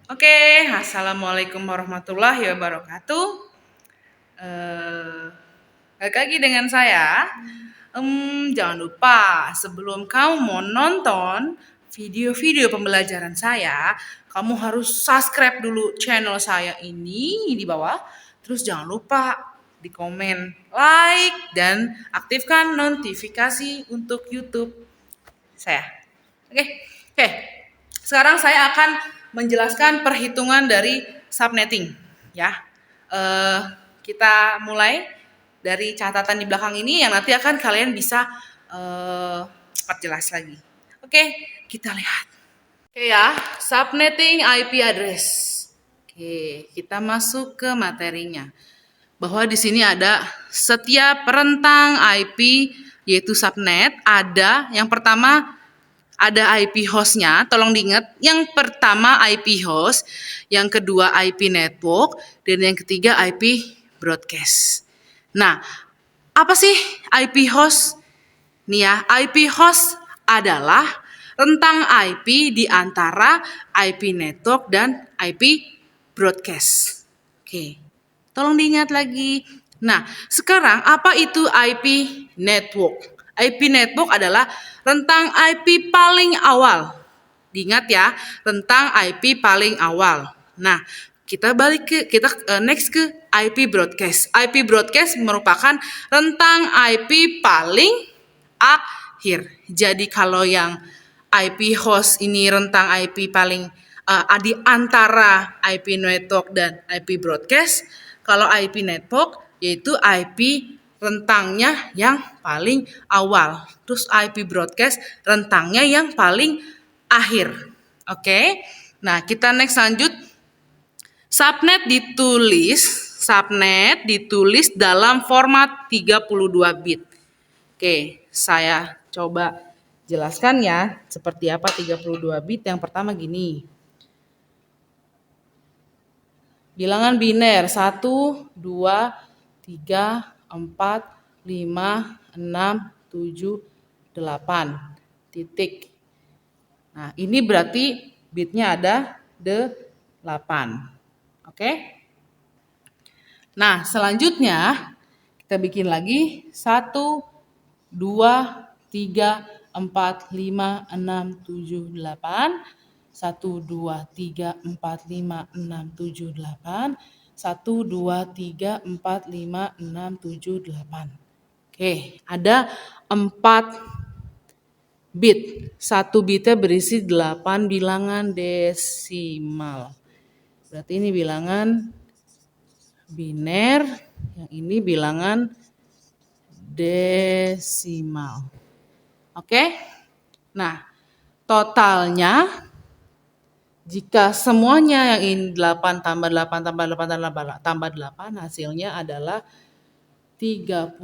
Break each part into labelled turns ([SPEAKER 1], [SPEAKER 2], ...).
[SPEAKER 1] Oke, assalamualaikum warahmatullahi wabarakatuh. Balik lagi dengan saya. Jangan lupa sebelum kamu mau nonton video-video pembelajaran saya, kamu harus subscribe dulu channel saya ini di bawah. Terus jangan lupa di komen, like, dan aktifkan notifikasi untuk YouTube saya. Oke, oke. Sekarang saya akan menjelaskan perhitungan dari subnetting, ya. Eh, kita mulai dari catatan di belakang ini yang nanti akan kalian bisa perjelas lagi. Oke, kita lihat. Oke ya, subnetting IP address. Oke, kita masuk ke materinya. Bahwa di sini ada setiap rentang IP yaitu subnet ada yang pertama ada IP hostnya, tolong diingat. Yang pertama IP host, yang kedua IP network, dan yang ketiga IP broadcast. Nah, apa sih IP host? Nih ya, IP host adalah rentang IP di antara IP network dan IP broadcast. Oke, tolong diingat lagi. Nah, sekarang apa itu IP network? IP network adalah rentang IP paling awal. Diingat ya, rentang IP paling awal. Nah, kita next ke IP broadcast. IP broadcast merupakan rentang IP paling akhir. Jadi kalau yang IP host ini rentang IP paling di antara IP network dan IP broadcast. Kalau IP network yaitu IP rentangnya yang paling awal. Terus IP broadcast rentangnya yang paling akhir. Oke. Nah, kita next lanjut. Subnet ditulis dalam format 32 bit. Oke, saya coba jelaskan ya seperti apa 32 bit. Yang pertama gini. Bilangan biner 1, 2, 3, 4, 5, 6, 7, 8. Titik. Nah, ini berarti bitnya ada 8. Oke? Nah, selanjutnya kita bikin lagi 1, 2, 3, 4, 5, 6, 7, 8. 1, 2, 3, 4, 5, 6, 7, 8. 1, 2, 3, 4, 5, 6, 7, 8. Oke, ada 4 bit. 1 bitnya berisi 8 bilangan desimal. Berarti ini bilangan biner, yang ini bilangan desimal. Oke? Nah, totalnya jika semuanya yang ini 8 tambah 8 tambah 8 tambah 8 hasilnya adalah 32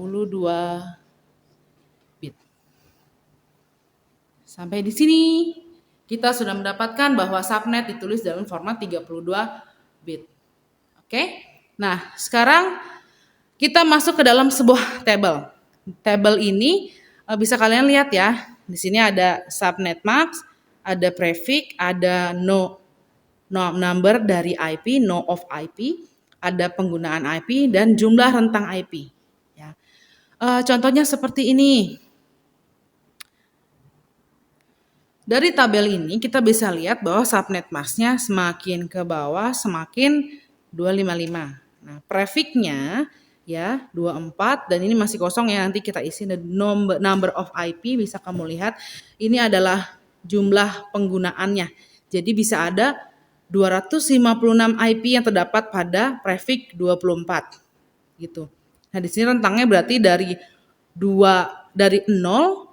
[SPEAKER 1] bit. Sampai di sini kita sudah mendapatkan bahwa subnet ditulis dalam format 32 bit. Oke? Nah, sekarang kita masuk ke dalam sebuah tabel. Tabel ini bisa kalian lihat ya. Di sini ada subnet max, ada prefix, ada no number dari IP, no of IP, ada penggunaan IP dan jumlah rentang IP. Ya. Contohnya seperti ini. Dari tabel ini kita bisa lihat bahwa subnet masknya semakin ke bawah semakin 255. Nah, prefixnya ya 24 dan ini masih kosong ya, nanti kita isi number of IP bisa kamu lihat ini adalah jumlah penggunaannya. Jadi bisa ada 256 IP yang terdapat pada prefix 24 gitu. Nah, di sini rentangnya berarti dari 0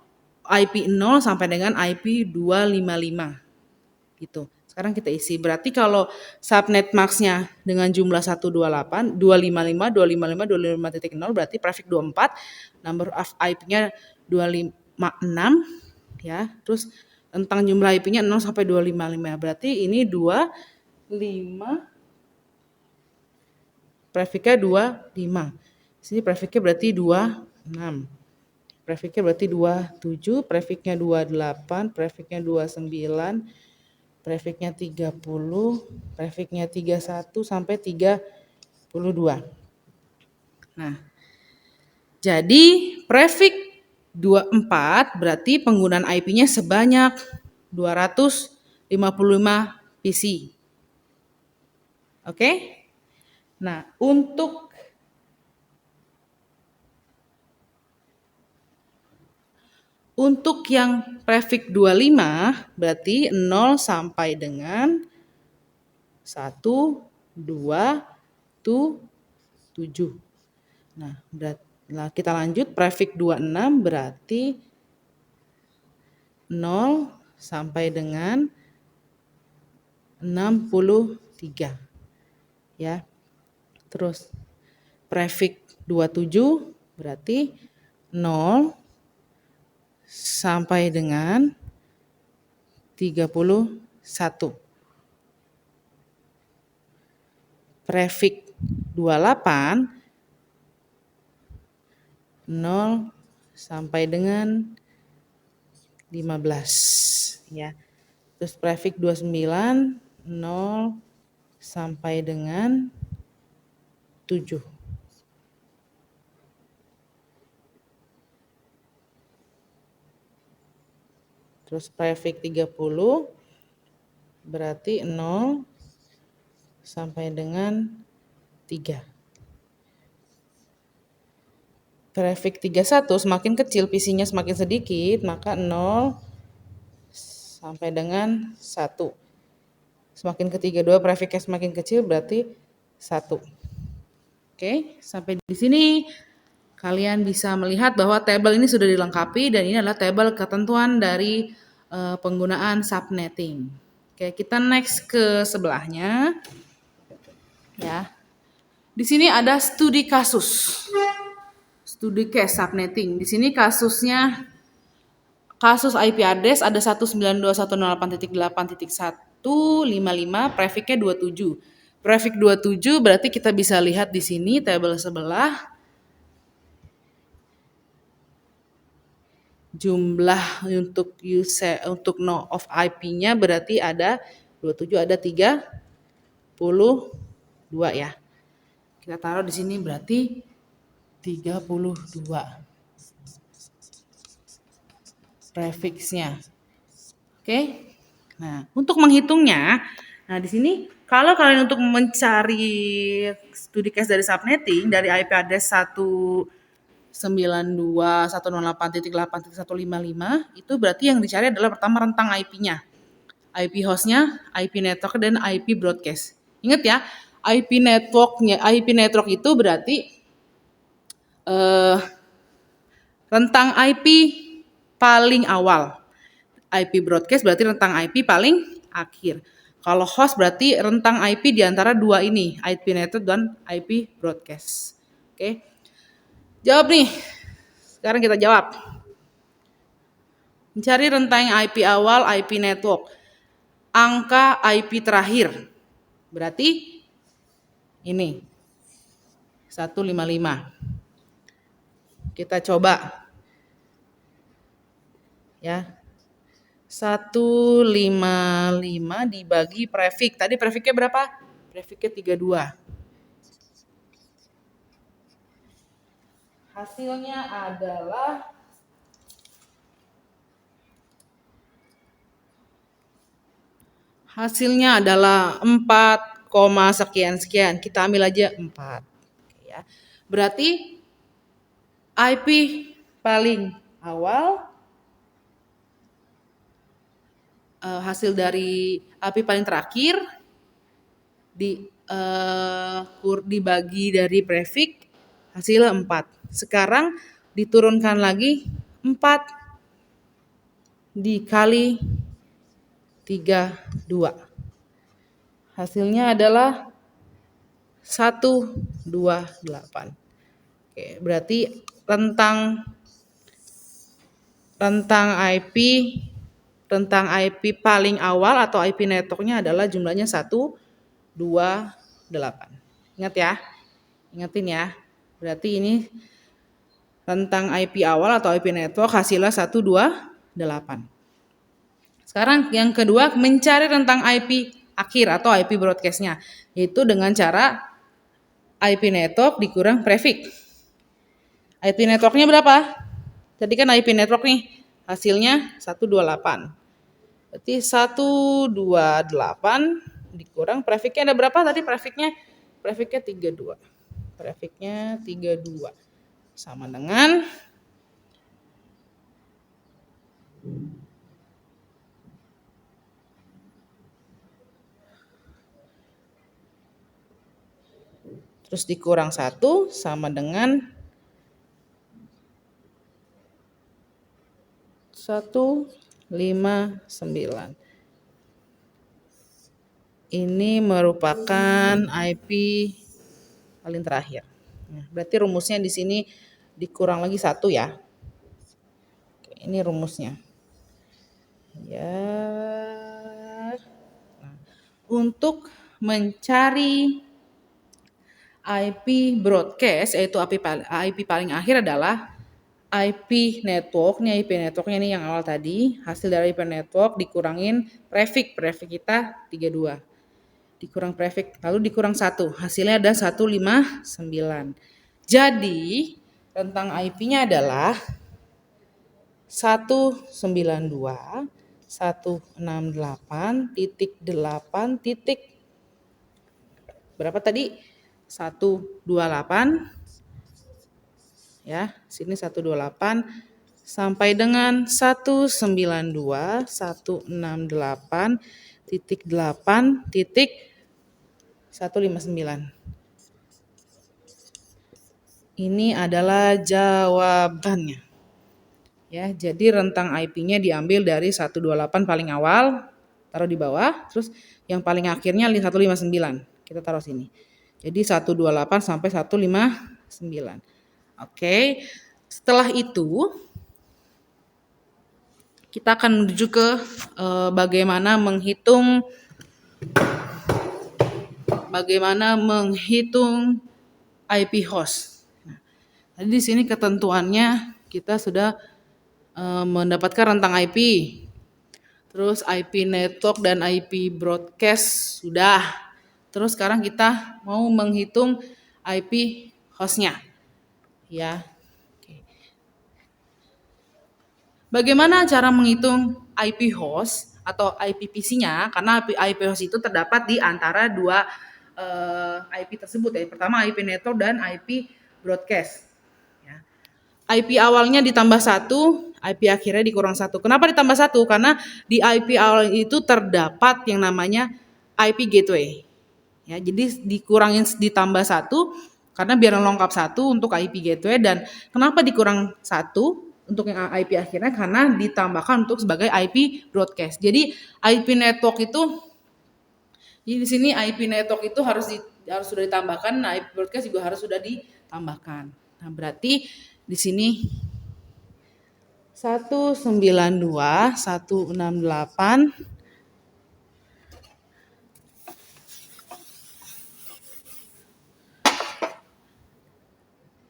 [SPEAKER 1] IP 0 sampai dengan IP 255 gitu. Sekarang kita isi. Berarti kalau subnet max-nya dengan jumlah 128, 255, 255, 255.0 berarti prefix 24, number of IP-nya 256 ya. Terus tentang jumlah IP-nya 0 sampai 255. Berarti ini 25 prefix-nya 25. Sini prefix-nya berarti 26. Prefixnya berarti 27, prefixnya 28, prefixnya 29, Prefiknya 30, prefiknya 31 sampai 32. Nah, jadi prefik 24 berarti penggunaan IP-nya sebanyak 255 PC. Oke? Nah, untuk yang prefik 25 berarti 0 sampai dengan 1, 2, 7. Nah, kita lanjut prefik 26 berarti 0 sampai dengan 63. Ya. Terus prefik 27 berarti 0 sampai dengan 31. Prefik 28 0 sampai dengan 15 ya. Terus prefik 29 0 sampai dengan 7. Terus prefik 30 berarti 0 sampai dengan 3. Prefik 31 semakin kecil PC-nya semakin sedikit, maka 0 sampai dengan 1. Semakin ke 32 prefiknya semakin kecil berarti 1. Oke, sampai di sini kalian bisa melihat bahwa tabel ini sudah dilengkapi dan ini adalah tabel ketentuan dari penggunaan subnetting. Oke, kita next ke sebelahnya. Ya. Di sini ada studi kasus. Studi case subnetting. Di sini kasusnya kasus IP address ada 192.168.8.155, prefiknya 27. Prefik 27 berarti kita bisa lihat di sini tabel sebelah jumlah untuk no of IP-nya berarti ada 27, ada 32 ya. Kita taruh di sini berarti 32 prefixnya. Oke. Nah, untuk menghitungnya, nah di sini kalau kalian untuk mencari studi case dari subnetting dari IP address 192.108.8.155 itu berarti yang dicari adalah pertama rentang IP-nya. IP hostnya, IP network dan IP broadcast. Ingat ya, IP network itu berarti rentang IP paling awal. IP broadcast berarti rentang IP paling akhir. Kalau host berarti rentang IP di antara dua ini, IP network dan IP broadcast. Oke. Jawab nih. Sekarang kita jawab. Mencari rentang IP awal, IP network. Angka IP terakhir. Berarti ini. 155. Kita coba. Ya. 155 dibagi prefik. Tadi prefiknya berapa? Prefiknya 32. Hasilnya adalah hasilnya adalah 4, sekian. Kita ambil aja 4. Ya. Berarti IP paling awal hasil dari IP paling terakhir dibagi dari prefik hasilnya 4. Sekarang diturunkan lagi 4 dikali 32. Hasilnya adalah 128. Oke, berarti rentang IP paling awal atau IP networknya adalah jumlahnya 128. Ingat ya, ingetin ya. Berarti ini rentang IP awal atau IP network hasilnya 128. Sekarang yang kedua, mencari rentang IP akhir atau IP broadcast-nya, yaitu dengan cara IP network dikurang prefix. IP network-nya berapa? Tadi kan IP network nih, hasilnya 128. Berarti 128 dikurang prefixnya ada berapa tadi prefixnya? Prefixnya 32. Prefixnya 32. Sama dengan terus dikurang 1 sama dengan 159. Ini merupakan IP paling terakhir. Nah, berarti rumusnya di sini dikurang lagi 1 ya. Oke, ini rumusnya. Ya. Nah, untuk mencari IP broadcast, yaitu IP paling akhir adalah IP networknya ini yang awal tadi, hasil dari IP network dikurangin prefix kita 32. Dikurang prefix, lalu dikurang 1, hasilnya ada 159. Jadi, rentang IP-nya adalah 192.168.8. Berapa tadi? 128 ya, sini 128 sampai dengan 192.168.8.159. Ini adalah jawabannya. Ya, jadi rentang IP-nya diambil dari 128 paling awal, taruh di bawah, terus yang paling akhirnya 159. Kita taruh sini. Jadi 128 sampai 159. Oke. Setelah itu kita akan menuju ke bagaimana menghitung IP host. Nah, tadi di sini ketentuannya kita sudah mendapatkan rentang IP. Terus IP network dan IP broadcast sudah. Terus sekarang kita mau menghitung IP hostnya. Ya. Oke. Bagaimana cara menghitung IP host atau IP PC-nya? Karena IP host itu terdapat di antara dua IP tersebut ya. Pertama IP network dan IP broadcast. Ya. IP awalnya ditambah 1, IP akhirnya dikurang 1. Kenapa ditambah 1? Karena di IP awal itu terdapat yang namanya IP gateway. Ya, jadi dikurangin ditambah 1 karena biar lengkap 1 untuk IP gateway, dan kenapa dikurang 1 untuk yang IP akhirnya karena ditambahkan untuk sebagai IP broadcast. Jadi IP network itu di sini IP network itu harus sudah ditambahkan, nah IP broadcast juga harus sudah ditambahkan. Nah, berarti di sini 192.168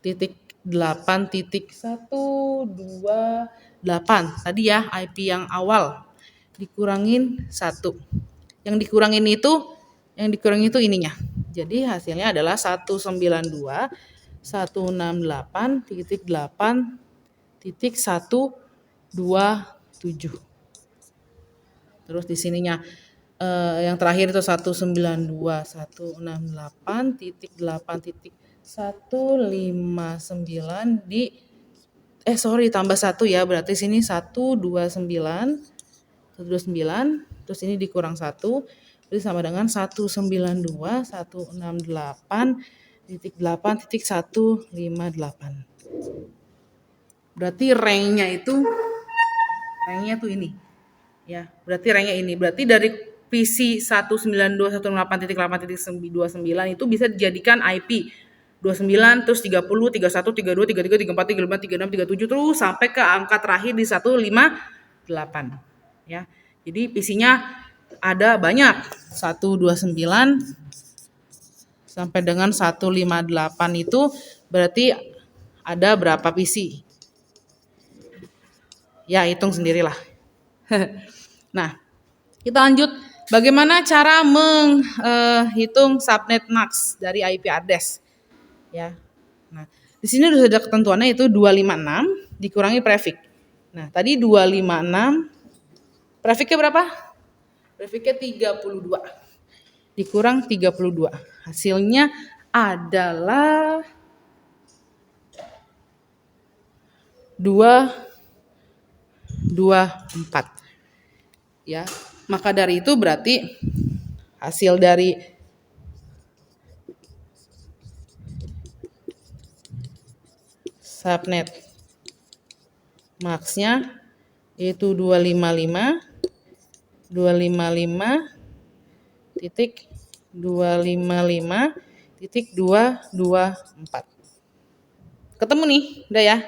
[SPEAKER 1] .8.128 tadi ya IP yang awal dikurangin 1. Yang dikurangin itu ininya. Jadi hasilnya adalah 192.168.127. Terus di sininya yang terakhir itu 192.168.8.159 tambah 1 ya, berarti sini 129 terus ini dikurang 1, berarti sama dengan 192.168.8.158. Berarti ranknya tuh ini. Ya, berarti ranknya ini. Berarti dari PC 192.168.8.29 itu bisa dijadikan IP 29, terus 30, 31, 32, 33, 34, 35, 36, 37 terus sampai ke angka terakhir di 158. Ya. Jadi PC-nya ada banyak. 129 sampai dengan 158 itu berarti ada berapa PC? Ya, hitung sendirilah. Nah, kita lanjut. Bagaimana cara menghitung subnet max dari IP address? Ya. Nah, di sini sudah ada ketentuannya itu 256 dikurangi prefix. Nah, tadi 256 prefixnya berapa? Prefixnya 32. Dikurang 32. Hasilnya adalah 224. Ya. Maka dari itu berarti hasil dari subnet max-nya yaitu 255.255.224. Ketemu nih, udah ya.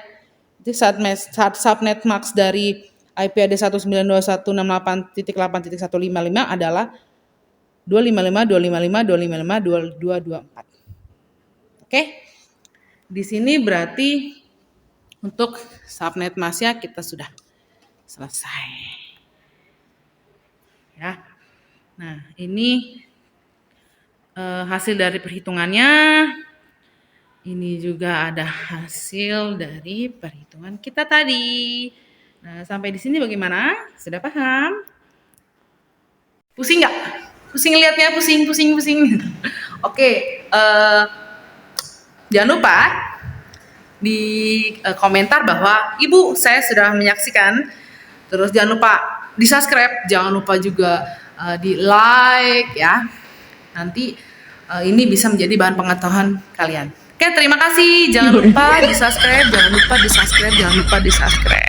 [SPEAKER 1] Itu subnet max dari IP address 192.168.8.155 adalah 255.255.255.224. Oke. Di sini berarti untuk subnet max-nya kita sudah selesai. Ya. Nah, ini hasil dari perhitungannya. Ini juga ada hasil dari perhitungan kita tadi. Nah, sampai di sini bagaimana? Sudah paham? Pusing nggak? Pusing lihatnya, pusing. Oke, jangan lupa di komentar bahwa Ibu saya sudah menyaksikan. Terus jangan lupa di subscribe, jangan lupa juga di like ya. Nanti ini bisa menjadi bahan pengetahuan kalian. Oke, terima kasih. Jangan lupa di subscribe, jangan lupa di subscribe, jangan lupa di subscribe.